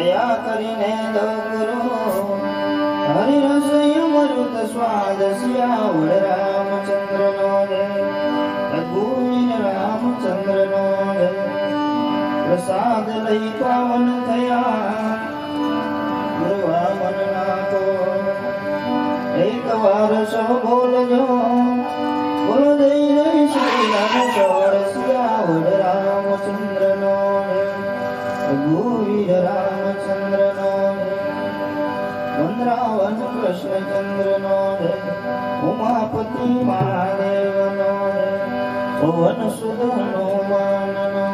દયા કરીને દો ગુરુ હરિ રસ અમૃત સ્વાદ સિયાવર રામચંદ્ર નો જય રઘુવીર રામચંદ્ર નો જય પ્રસાદ લઈ પાવન થયા ગુરુ વામન નાથો એક વાર સૌ બોલજો બોલો જય જય શ્રી રામ ચોર સિયાવર રામચંદ્ર નો રઘુવીર રામચંદ્ર નો વંદ્રાવન કૃષ્ણચંદ્ર નો ઉમાપતિ મહાદેવ નો પવન સુધ હનુમાન નો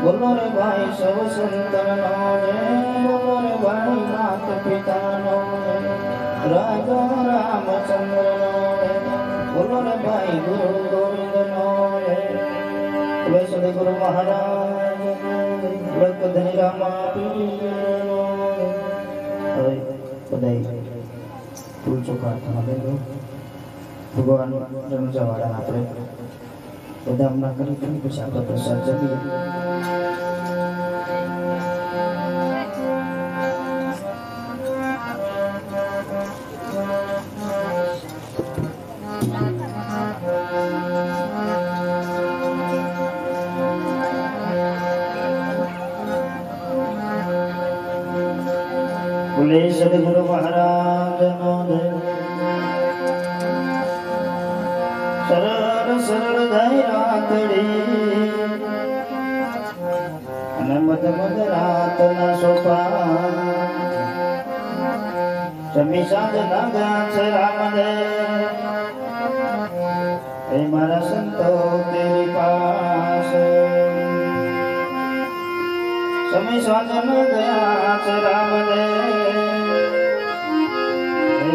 બોલો રે ભાઈ સવ સંતન નો બોલો રે ભાઈ માત પિતા નો રાજા રામચંદ્ર નો બોલો રે ભાઈ ગુરુ ગોવિંદ નો બોલે સદે ગુરુ મહારાજ ધની રામા બધા ફૂલ ચોખા ભગવાન રમજાવાળા આપણે બધા હમણાં કરી પછી આપણે પ્રસાદ જમીએ બોલે સદગુરુ મહારાજ નો સરળ સરળ જાય રાતડી અને મધ મધ રાત ના સોપા જમી સાંજ ના ગયા છે રામદે એ મારા સંતો તેરી પાસે સમી સાંજ ના ગયા છે રામદે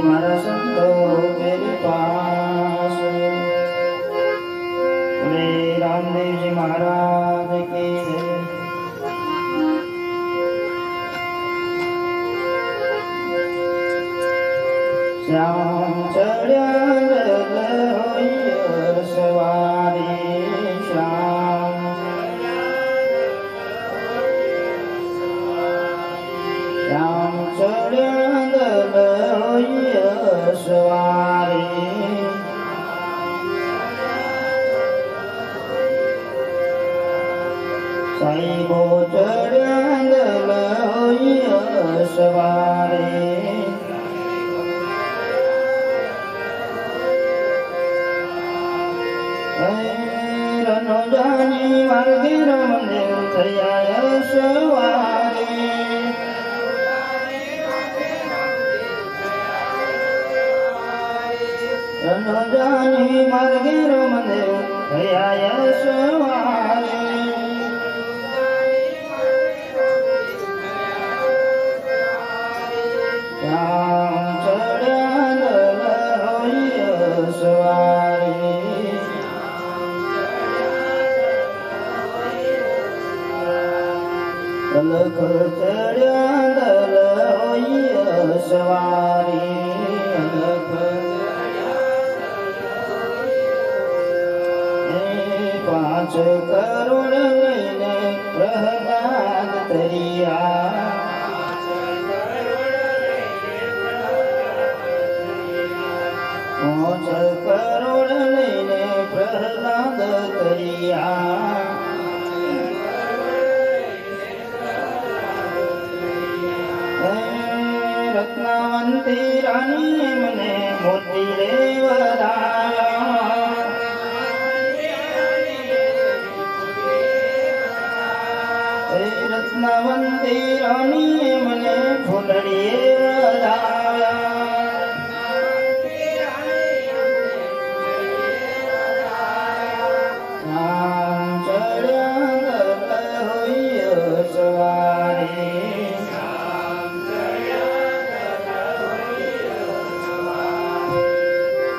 મારા સંતો તેરી પાસ બોલે રામદેવજી મહારાજ કી જય શ્યામ ચડ્યા હોય સવારી શ્યામ શ્યામ ચડ્યા સવારી સાઈબો ચડ્યા સવારી રનોજાની માર્ગે રમદેવ થયા સવારી રનોજાની માર્ગે રમદેવ થયા સવારી શ્યામ ચડ્યા હોય સવારી અલખ ચડ્યા હોય સવારી અલખ પાંચ કરોડ લઈને પ્રહલાદ તરિયા પાંચ કરોડ લઈને પ્રહલાદ તરિયા રત્નવંતી રાણી મને મોતી રે વરાયા રત્નવંતી રાણી મને ફૂલડીએ વરાયા રામ ચડ્યા હોય સવારી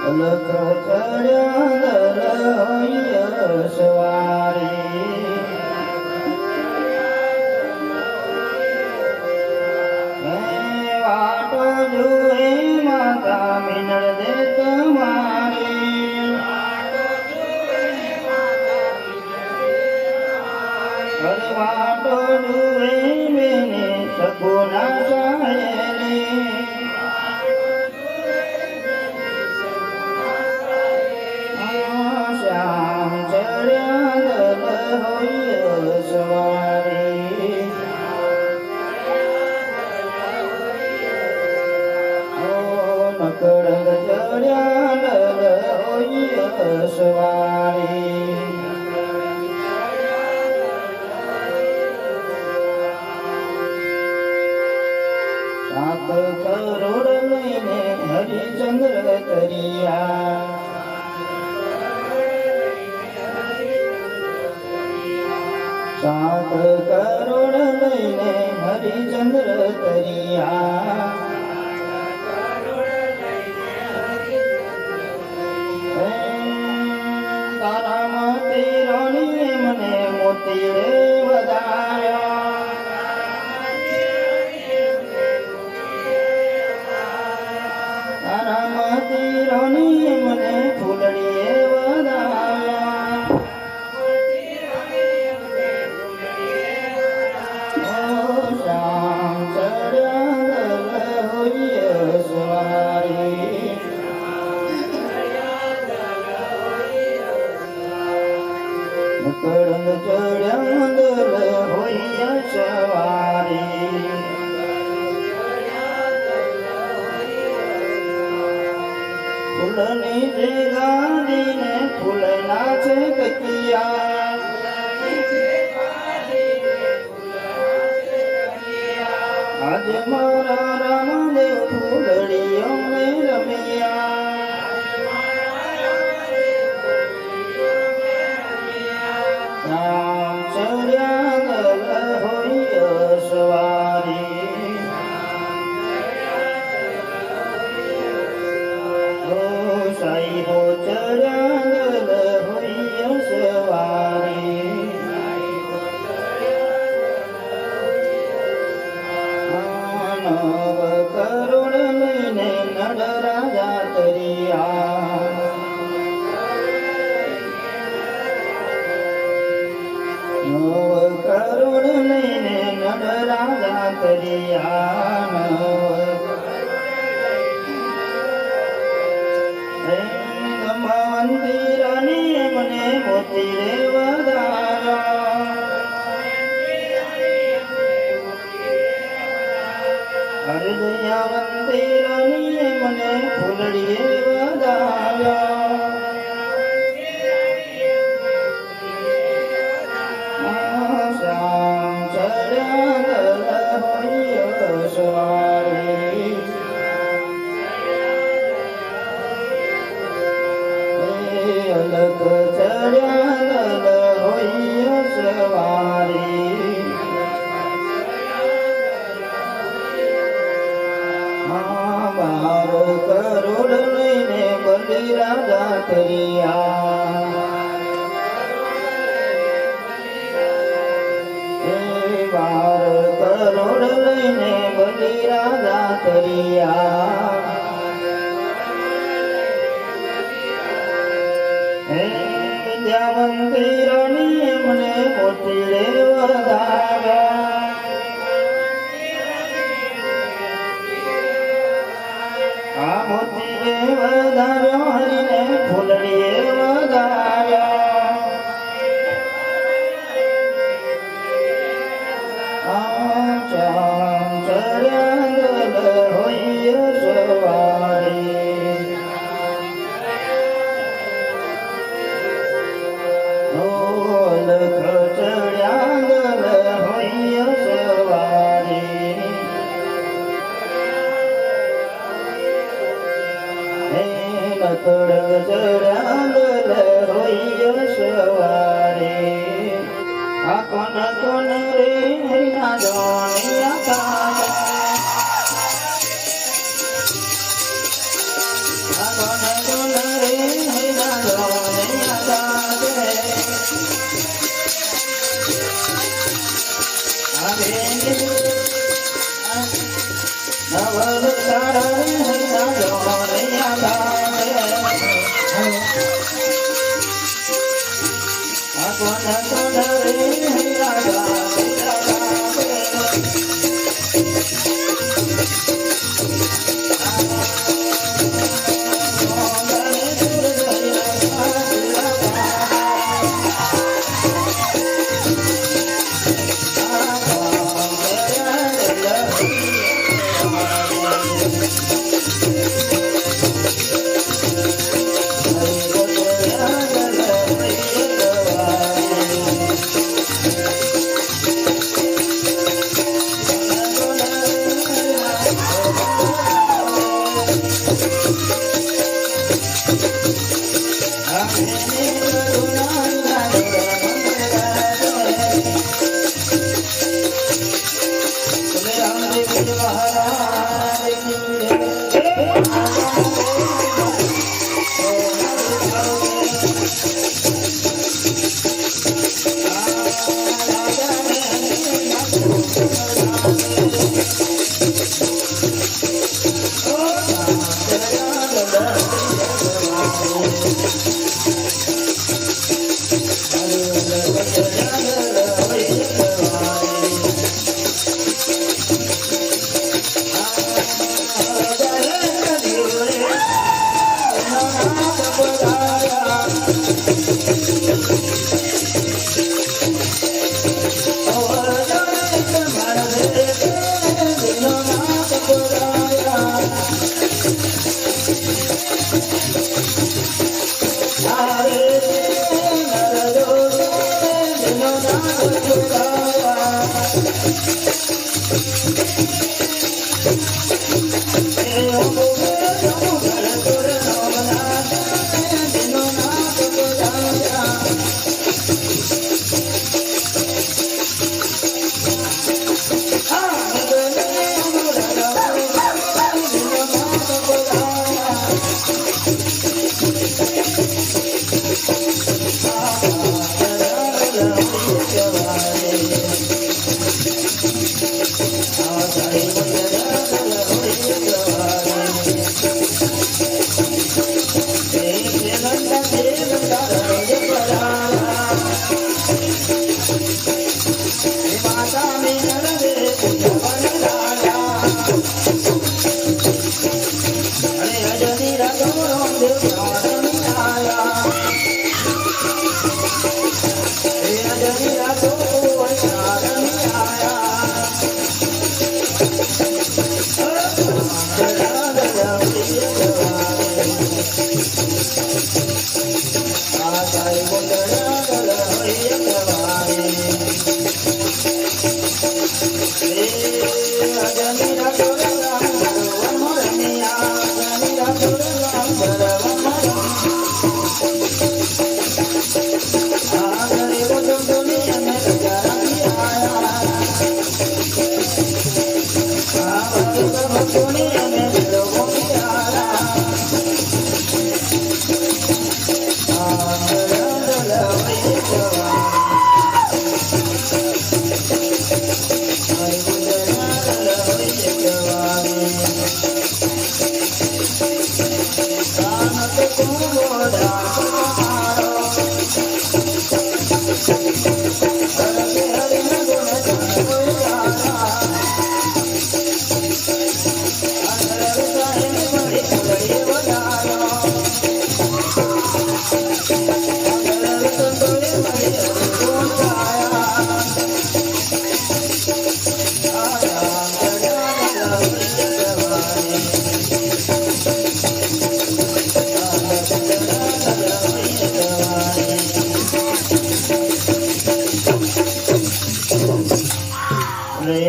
અલખ ચડ્યા હોય સવારી વાટો જુએ માતા મિનળ દે તમારી વાટો જુએ મેને સવારી સાત કરોડ લઈને હરિચંદ્ર તરિયા સાત કરોડ લઈને હરિચંદ્ર તરિયા તારામાંથી રાણીએ મને મોતી રે વધાર્યા તારામાંથી રાણીએ મને ફૂલડીએ વધાર્યા શ્યામ ચડ્યા હોઈએ સવારી કડંગ ચડ્યા હોઈએ સવારી ફૂલની જે ગાંધીને ફૂલ નાચે કકિયા આજે મારા રામદેવ ફૂલડીઓ મે રમ્યા રામ ચડ્યા હોઈએ સવારી સાઈબો ચડ્યા હોઈએ સવારી માનવ કરોડ લઈને નડ રાજા તરિયા નવ કરોડ લઈને નડ રાજા તરિયા મંદિરની મને મોતી રે વધાર્યા હૃદયા મંદિરની મને ફૂલડીએ વધાર્યા શ્યામ ચડ્યા હોઈએ સવારી અલગ ચડ્યા હોઈએ સવારી બાર કરોડ લઈને બલી રાજા તરિયા બાર કરોડ લઈને બલી રાજા તરિયા વિદ્યા મંદિરની મને મોતી રે વધાર્યા આ મોતી રે વધાર્યો હરીને ફૂલડીએ વધાર્યા ચામ ચડ્યા હોઈએ સવારી લખ ચડ્યા હોઈએ સવારી કડંગ ચડ્યા હોઈએ સવારી આ કોન કોન રે હરિના જોણિયા આ કોન કોન રે હરિના જોણિયા નવલ તારા હરિના જોણિયા કોન કોન રે હરિના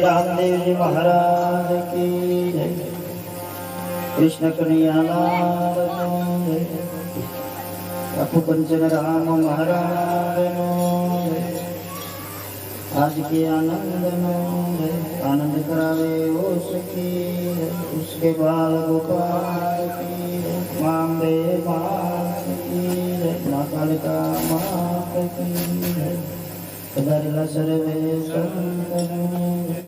रामदेव जी महाराज की जय। कृष्ण कन्हैया लाल की जय। प्रभु पंचन राम महाराज नो जय। आज के आनंद नो जय। आनंद करावे उसकी जय। उसके बाल गोपाल की जय। मांबे मात की जय। माँ कालिका मात की जय। सर्वे संतन